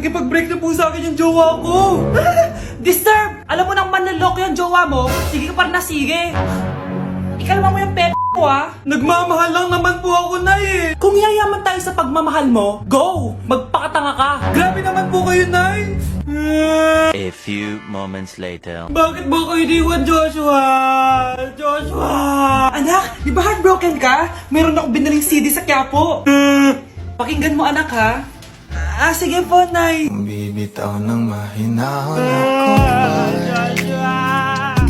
Nakipag-break na po sa akin yung jowa ko. Disturb! Alam mo nang manloloko yung jowa mo, sige ka pa rin na sige. Ikalma mo yung ko ah. Nagmamahal lang naman po ako, Nay eh. Kung yayaman tayo sa pagmamahal mo, go! Magpakatanga ka. Grabe naman po kayo, Nay. A few moments later. Bakit mo ko iniwan, Joshua? Joshua! Anak, di ba heartbroken ka? Meron akong binaling CD sa Quiapo. Pakinggan mo anak ha. Sige po, Nay. Bibitaw ng mahinahon ako ba?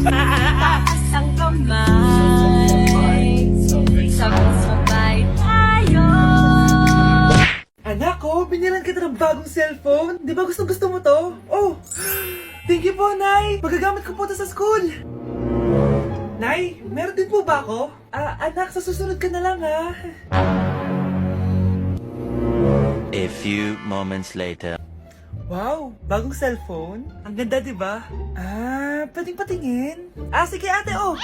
Taas ang kamay, sabay-sabay tayo. Anak ko, binilan kita ng bagong cellphone. Di ba gusto mo to? Oh, thank you po, Nay. Magagamit ko po to sa school. Nay, meron din po ba ako? Anak, sa susunod ka na lang ha. A few moments later. Wow, bagong cellphone? Ang ganda, di ba? Pwedeng patingin? Sige ate, oh.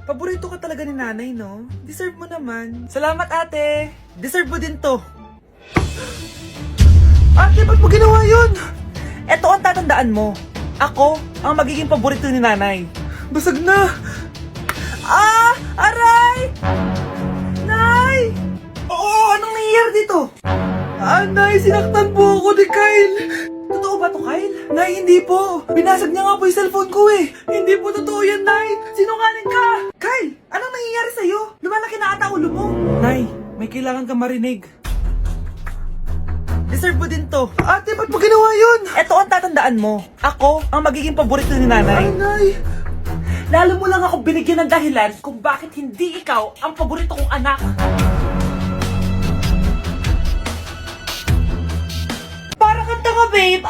Paborito ka talaga ni nanay, no? Deserve mo naman. Salamat, ate. Deserve mo din to. Ate, ba't mo ginawa yun? Eto ang tatandaan mo. Ako ang magiging paborito ni nanay. Basag na. Aray! Nay! Oo, anong nangyayari dito? Nay, sinaktan po ako ni Kyle. Totoo ba to, Kyle? Nay, hindi po. Binasag niya nga po yung cellphone ko eh. Hindi po totoo yan, Nay. Sinungaling ka. Kyle, anong nangyayari sa'yo? Lumalaki na ata ulo mo. Nay, may kailangan ka marinig. Deserve mo din to. Ate, ba't mo ginawa yun? Eto ang tatandaan mo. Ako ang magiging paborito ni nanay. Nay. Lalo mo lang ako binigyan ng dahilan kung bakit hindi ikaw ang paborito kong anak. Para kang tanga, babe.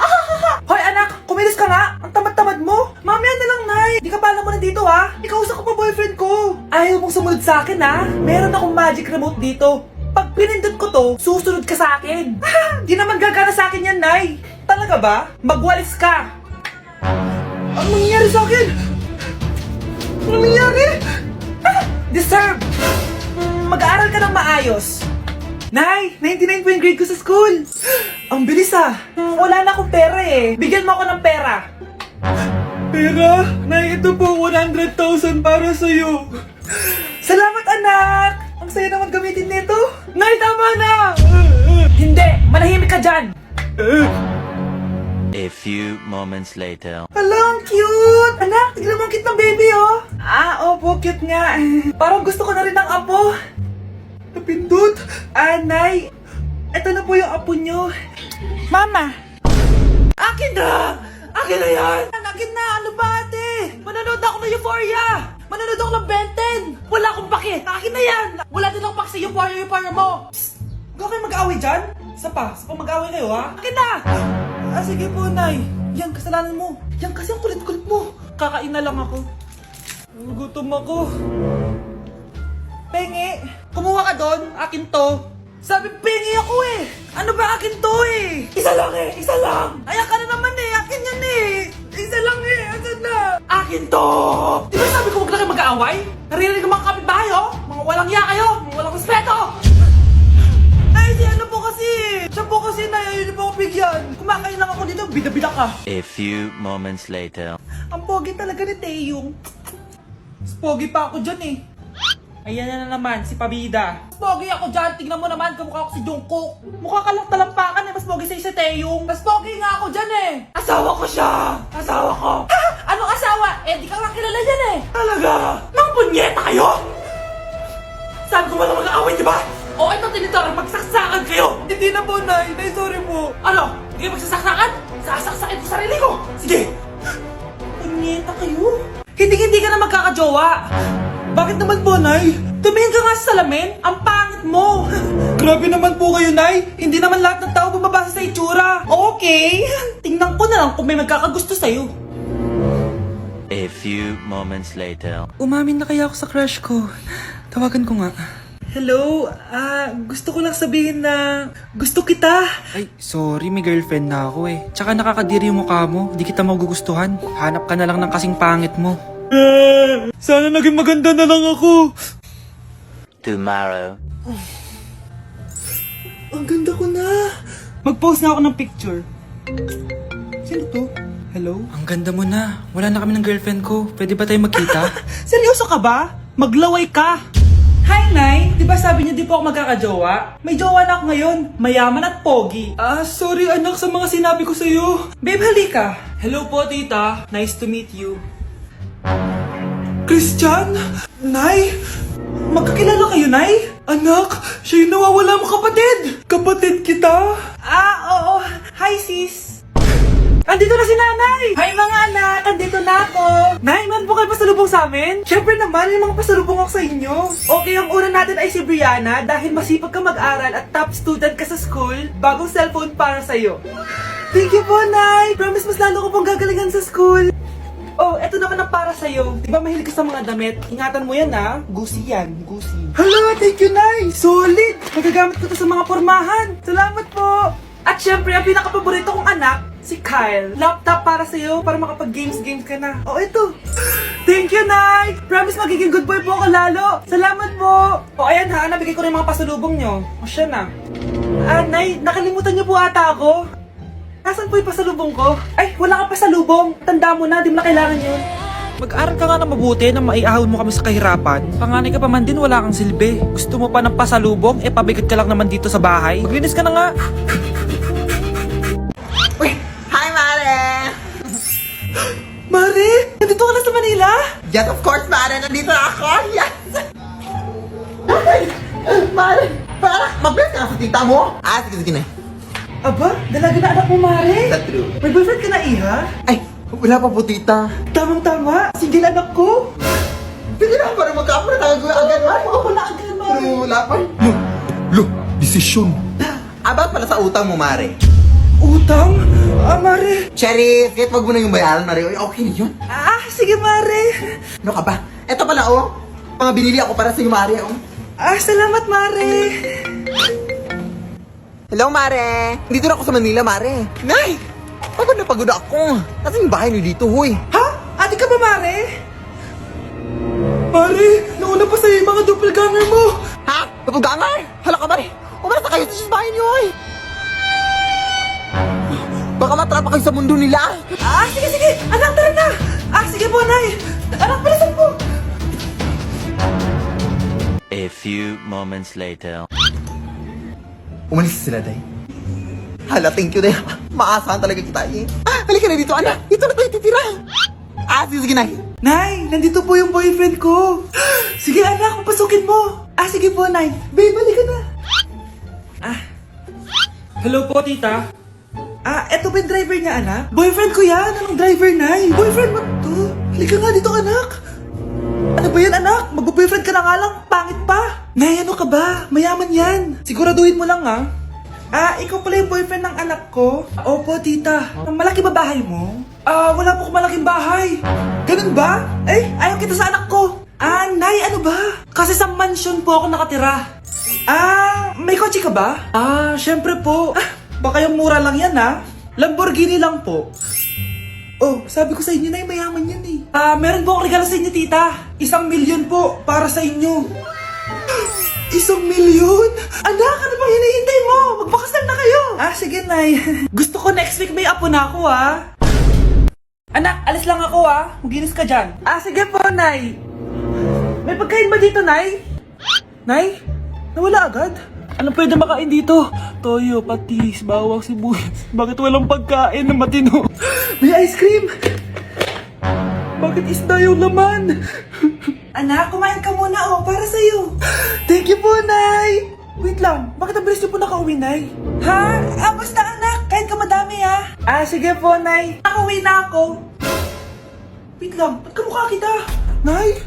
Hoy anak, kumilos ka nga. Ang tamad-tamad mo. Mamaya na lang, Nay. Di ka pala mo nandito, ha? Ikausap ko pa boyfriend ko. Ayaw mong sumunod sa akin, ha? Meron akong magic remote dito. Pag pinindot ko to, susunod ka sa akin. Di naman gagana sa akin yan, Nay. Talaga ba? Magwalis ka. Ano nangyayari sa akin? Ano nangyayari? Deserve. Mag-aaral ka ng maayos. Nay, 99 po yung grade ko sa school. Ang bilis ah. Wala na akong pera eh. Bigyan mo ako ng pera. Pera? Nay, ito po 100,000 para sa'yo. Salamat anak. Ang saya naman gamitin nito. Nay, tama na. Hindi, manahimik ka dyan. A few moments later. Hala, ang cute! Anak, tignan mo ang cute ng baby, oh! Opo, cute nga. Parang gusto ko na rin ng apo. Napindot! Nay, eto na po yung apo nyo. Mama! Akin na! Akin na yan! Akin na, ano ba ate? Manonood ako ng Euphoria! Manonood ako ng Ben 10! Wala akong pake! Akin na yan! Wala din akong pake sa Euphoria mo! Huwag kayo mag-away dyan? Sa pa mag-away kayo, ha? Akin na! Sige po, Nay. Yan, kasalanan mo. Yan kasi ang kulit-kulit mo. Kakain na lang ako. Gutom ako. Pengi! Kumuha ka doon, akin to. Sabi, pengi ako eh! Ano ba akin to eh? Isa lang eh, isa lang! Ayan ka na naman eh! Akin yan eh! Isa lang eh! Asan na? Akin to! Di ba sabi ko huwag lang kayo mag-aaway? Naririnig ang mga kapitbahay oh! Mga walang iya kayo! Mga walang respeto! Ay, si ano po kasi! Siya po kasi na ayaw niyo po ako bigyan. Kumakain lang ako dito, bida-bida ka. A few moments later. Ang pogi talaga ni Taeyong. Mas pogi pa ako dyan eh. Ayan na naman, si Pabida. Mas pogi ako dyan, tignan mo naman, kamukha ako si Jungkook. Mukha ka lang talampakan eh, mas pogi sa'yo si Taeyong. Mas pogi nga ako dyan eh. Asawa ko siya! Asawa ko! Anong asawa? Di ka nga kilala yan eh. Talaga? Mga punyeta kayo! Sabi ko walang mag-aaway, di ba? O ito tinitara, magsaksakan kayo! Hindi na po, Nay. Nay, sorry po. Ano? Hindi kayo magsasaksakan? Sasaksakin ko sarili ko! Sige! Punyeta kayo? Hindi ka na magkakajowa! Bakit naman po, Nay? Tumingin ka nga sa salamin! Ang pangit mo! Grabe naman po kayo, Nay. Hindi naman lahat ng tao bumabasa sa itsura. Okay! Tingnan ko na lang kung may magkakagusto sa'yo. A few moments later. Umamin na kaya ako sa crush ko. Tawagan ko nga. Hello, gusto ko lang sabihin na gusto kita. Ay, sorry, may girlfriend na ako eh. Tsaka nakakadiri yung mukha mo, di kita magugustuhan. Hanap ka na lang ng kasing pangit mo. Sana naging maganda na lang ako. Tomorrow. Ang ganda ko na. Mag-post nga ako ng picture. Sino to? Hello? Ang ganda mo na. Wala na kami ng girlfriend ko. Pwede ba tayo magkita? Seryoso ka ba? Maglaway ka! Hi, Nay! Di ba sabi niyo di po ako magkakajowa? May jowa na ako ngayon. Mayaman at pogi. Sorry anak sa mga sinabi ko sa'yo. Babe, halika. Hello po, tita. Nice to meet you. Christian? Nay? Magkakilala kayo, Nay? Anak, siya yung nawawala mo kapatid. Kapatid kita? Oo. Hi, sis. Andito na si nanay! Hi mga anak! Andito na ako! Nay, man po kayo pasalubong sa amin? Siyempre naman, may mga pasalubong ako sa inyo. Okay, ang una natin ay si Brianna dahil masipag ka mag-aral at top student ka sa school, bagong cellphone para sa'yo. Thank you po, Nay! Promise mas lalo ko pong gagalingan sa school. Oh, eto naman ang para sa'yo. Di ba mahilig ka sa mga damit? Ingatan mo yan, ha? Gusi yan, gusi. Hala, thank you, Nay! Solid! Magagamit ko to sa mga pormahan. Salamat po! At syempre, ang pinaka-paborito kong anak, si Kyle. Laptop para sa'yo, para makapag-games ka na. Oh, ito. Thank you, Nay! Promise magiging good boy po ako lalo. Salamat po! O, ayan ha, nabigay ko rin mga pasalubong nyo. O, siya na. Nay, nakalimutan niyo po ata ako. Nasaan po yung pasalubong ko? Ay, wala kang pasalubong. Tanda mo na, di mo na kailangan yun. Mag-aral ka nga na mabuti na maiahon mo kami sa kahirapan. Panganay ka pa man din, wala kang silbi. Gusto mo pa ng pasalubong, pabigat ka lang naman dito sa bahay. Maglinis ka na nga. Uy! Hi, Mare! Mare, nandito ka na sa Manila? Yes, of course, Mare! Nandito na ako! Yes! Mare! Para, mag-bless ka na sa tita mo? Sige na. Aba, dalaga na anak mo, Mare. That's true. May boyfriend ka na, Iha? Ay, wala pa po, tita. Tamang-tama, single anak ko. Pwede na para magkapura tayo agad, Mare. Oo, wala agad, Mare. Pero wala pa. Desisyon. About pala sa utang mo, Mare. Utang? Mare. Cherry, kahit wag mo na yung bayaran, Mare. Uy, okay na yun. Sige, Mare. Ano ka ba? Eto pala, mga binili ako para sa iyo, Mare, Salamat, Mare. Hello, Mare! Dito na ako sa Manila, Mare. Nay! Pagod na pagod ako. Kasi yung bahay niyo dito, huy. Ha? Ate ka ba, Mare? Mare, nauna pa sa'yo yung mga doppelganger mo. Ha? Napugangar? Hala ka, Mare! Umalas na kayo sa bahay niyo, huy. Baka matrapa kayo sa mundo nila. Sige. Anak, tara na. Sige po, Nay. Anak, palisan po. A few moments later. Umalis sila, Day. Hala, thank you, Day. Maasahan talaga kita, halika na dito, anak. Dito na tayo titira. Sige, Nay. Nay, nandito po yung boyfriend ko. Sige, anak, papasukin mo. Sige po, Nay. Babe, balik ka na. Hello po, tita. Eto ba yung driver niya, anak? Boyfriend ko yan. Anong driver, Nay? Boyfriend mo to? Halika nga dito, anak. Ano ba yan, anak? Mag-boyfriend ka na nga lang. Pangit pa. Nay, ano ka ba? Mayaman yan. Siguraduhin mo lang, ha? Ikaw pala yung boyfriend ng anak ko? Opo, tita. Malaki ba bahay mo? Wala po akong malaking bahay. Ganun ba? Ayaw kita sa anak ko. Nay, ano ba? Kasi sa mansion po ako nakatira. May kotse ka ba? Syempre po. Baka yung mura lang yan, ha? Lamborghini lang po. Oh, sabi ko sa inyo na mayaman yan eh. Meron po akong regalo sa inyo, tita. 1,000,000 po para sa inyo. 1,000,000? Anak, ano bang hinihintay mo? Magpakasal na kayo. Sige, Nay. Gusto ko next week may apo na ako, ha? Anak, alis lang ako, ha? Maginis ka dyan. Sige po, Nay. May pagkain ba dito, Nay? Nay? Nawala agad? Anong pwede makain dito? Toyo, patis, bawang, sibuyas. Bakit walang pagkain na matino? May ice cream. Bakit isda yung laman? Anak, kumain ka muna, para sa'yo. Thank you po, Nay. Wait lang, bakit ang bilis niyo po nakauwi, Nay? Basta anak, kain ka madami, ha? Sige po, Nay. Nakauwi na ako. Wait lang, ba't kamukha kita? Nay,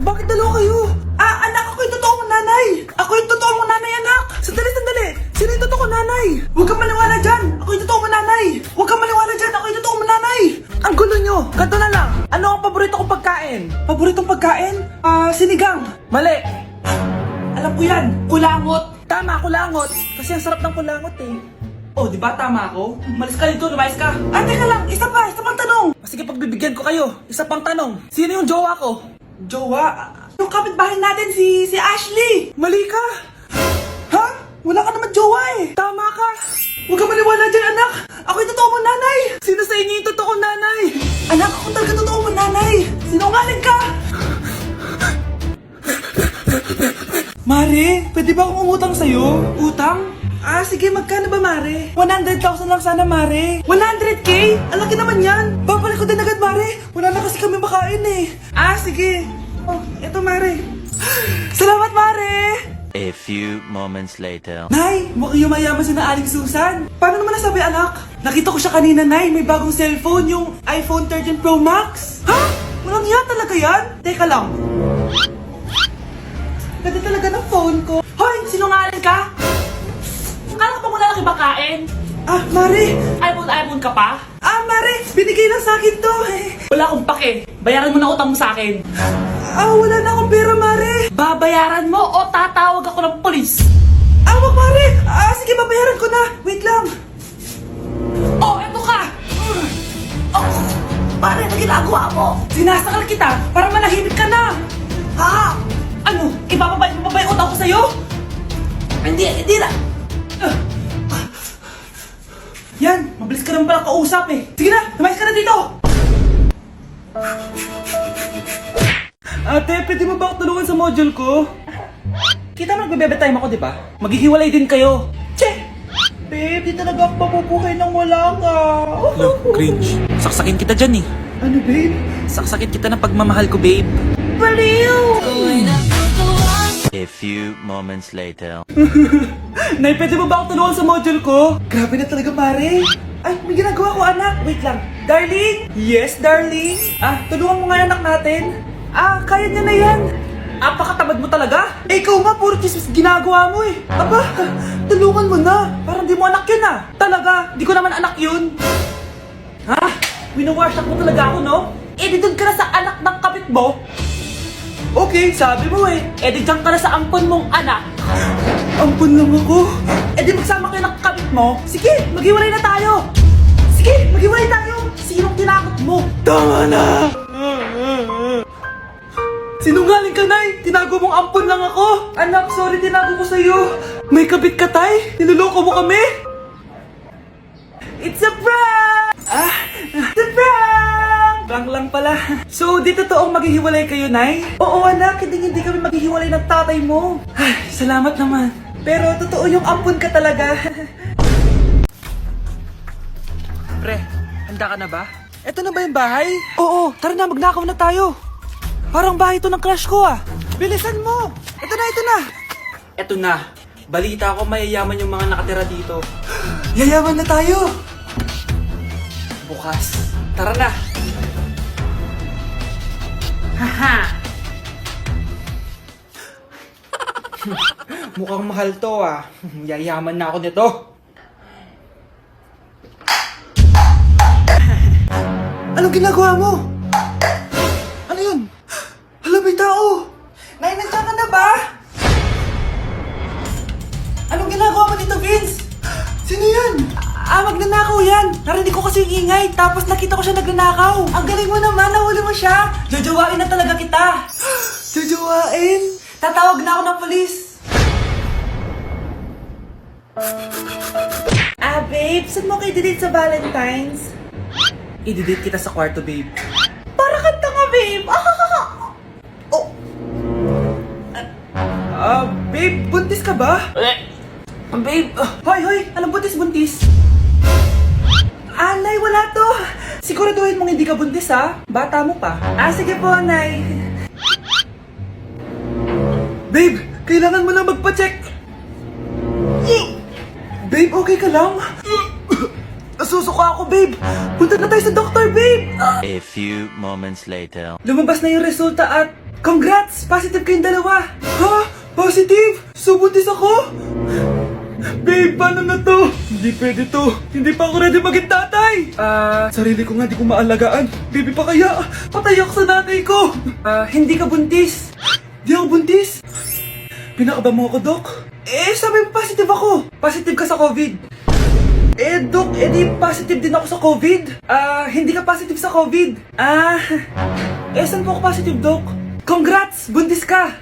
bakit dalawa kayo? Anak, ako yung totoo mong nanay. Ako yung totoo mong nanay, anak. Sandali. Sino yung totoo kong nanay? Huwag kang maniwala dyan. Ako yung totoo mong nanay. Huwag kang maniwala dyan. Ako yung totoo mong nanay. Ang gulo nyo. Ganto na lang. Ano ang paborito kong pagkain? Paboritong pagkain? Sinigang. Mali. Alam ko yan. Kulangot. Tama, kulangot. Kasi ang sarap ng kulangot eh. Oh, di ba tama ako? Malis ka dito, lumayas ka. Teka lang, isa pang tanong. Sige, pagbibigyan ko kayo. Isa pang tanong. Sino yung jowa ko? Jowa? Yung kapitbahay natin, si Ashley. Mali ka. Ha? Wala ka naman jowa eh. Tama ka. Huwag ka maniwala dyan, anak! Ako yung totoo mong nanay! Sino sa inyo yung totoo nanay? Anak, ako talaga totoo mong nanay! Sinungaling ka! Mare, pwede ba akong umutang sa'yo? Utang? Ah, sige, magkano ba, Mare? 100,000 lang sana, Mare. 100K? Ang laki naman yan. Babalik ko din agad, Mare. Wala na kasi kami makain eh. Ah, sige. Oh, eto, Mare. Salamat, Mare! A few moments later. Nay, mukhang yumayaman si na Aling Susan. Paano naman nasabi, anak? Nakita ko siya kanina, Nay. May bagong cellphone, yung iPhone 13 Pro Max. Ha? Walang yan talaga yan? Teka lang. Ganda talaga ng phone ko. Hoy, sinungaling ka? Akala ko pa muna lang ibakain. Ah, Mare. iPhone ka pa? Ah, Mare. Binigay lang sa akin to. Wala akong pake. Bayaran mo na utang mo sa akin. Ah, wala na akong pera, Mare. Babayaran mo o tatawag ako ng polis? Ah, wag, Mare. Ah, sige, babayaran ko na. Wait lang. Oh, eto ka. Oh, Mare, na ginagawa mo? Sinasakal kita para manahimik ka na. Ha? Ano? Ibababay mo ba yung utang ko sa'yo? Hindi na. Yan, mabilis ka naman pala kausap eh. Sige na, lumayas ka na dito. Ate, pwede mo ba ako tulungan sa module ko? Kita mo nagbe-bebe time ako, di ba? Maghihiwalay din kayo. Che! Babe, di talaga ako mapupuhay nang wala ka. Cringe. Saksakin kita dyan eh. Ano, babe? Saksakin kita ng pagmamahal ko, babe. Baliw! A few moments later. Nay, pwede mo ba ako tulungan sa module ko? Grabe na talaga, pare. Ay, may ginagawa ko, anak. Wait lang. Darling? Yes, darling? Ah, tulungan mo nga yung anak natin. Ah, kaya niya na yan. Apakatamad mo talaga. Eh, ikaw nga, puro chismis ginagawa mo eh. Aba, tulungan mo na. Parang di mo anak yun ah. Talaga, di ko naman anak yun. Ha? Winawasak mo talaga ako, no? Eh, di doon ka na sa anak ng kapit mo. Okay, sabi mo eh. Eh, di dyan ka na sa ampon mong anak. Ampon lang ako. Eh, di magsama kayo ng kapit mo. Sige, maghiwalay na tayo. Sige, maghiwalay tayo. Sinong tinakot mo? Tama na! Sinungaling ka, Nay! Tinago mong ampon lang ako! Anak, sorry, tinago ko sa'yo! May kabit ka, Tay? Niloloko mo kami? It's a prank! It's a prank! Prank lang pala. So, di totoong maghihiwalay kayo, Nay? Oo, anak, hindi kami maghihiwalay ng tatay mo. Ay, salamat naman. Pero totoo yung ampon ka talaga. Pre, handa ka na ba? Eto na ba yung bahay? Oo, tara na, magnakaw na tayo. Parang bahay to ng crush ko ah. Bilisan mo! Ito na! Eto na. Balita ko mayayaman yung mga nakatira dito. Yayaman na tayo! Bukas. Tara na. Haha. Mukhang mahal to ah. Yayaman na ako nito. Anong ginagawa mo? Ano yun? Hala, may tao! Nay, nandiyan ka na ba? Anong ginagawa mo dito, Vince? Sino yan? Ah, magnanakaw yan! Narinig ko kasi yung ingay, tapos nakita ko siya nagnanakaw. Ang galing mo naman, nahuli mo siya! Jojowain na talaga kita! Jojowain? Tatawag na ako ng polis! Ah, babe, saan mo kayo delete sa Valentine's? I-delete kita sa kwarto, babe. Para kang tanga, babe! Oh! Babe, buntis ka ba? Babe, hoy! Anong buntis? Nay, wala to! Siguraduhin mong hindi ka buntis, ha? Bata mo pa. Ah, sige po, Nay. Babe, kailangan mo na magpa-check. Babe, okay ka lang? Nasusuka ako, babe. Punta na tayo sa doktor, babe. A few moments later. Lumabas na yung resulta at congrats! Positive kayong dalawa! Ha? Positive? So buntis ako? Babe, paano na to? Hindi pwede to. Hindi pa ako ready maging tatay. Sarili ko nga di ko maalagaan. Baby pa kaya? Patay ako sa nanay ko. Hindi ka buntis. Di ako buntis? Pinakaba mo ako, Dok? Eh, sabi mo positive ako. Positive ka sa COVID. Eh, Dok, di positive din ako sa COVID. Hindi ka positive sa COVID. Saan po ako positive, Dok? Congrats! Buntis ka!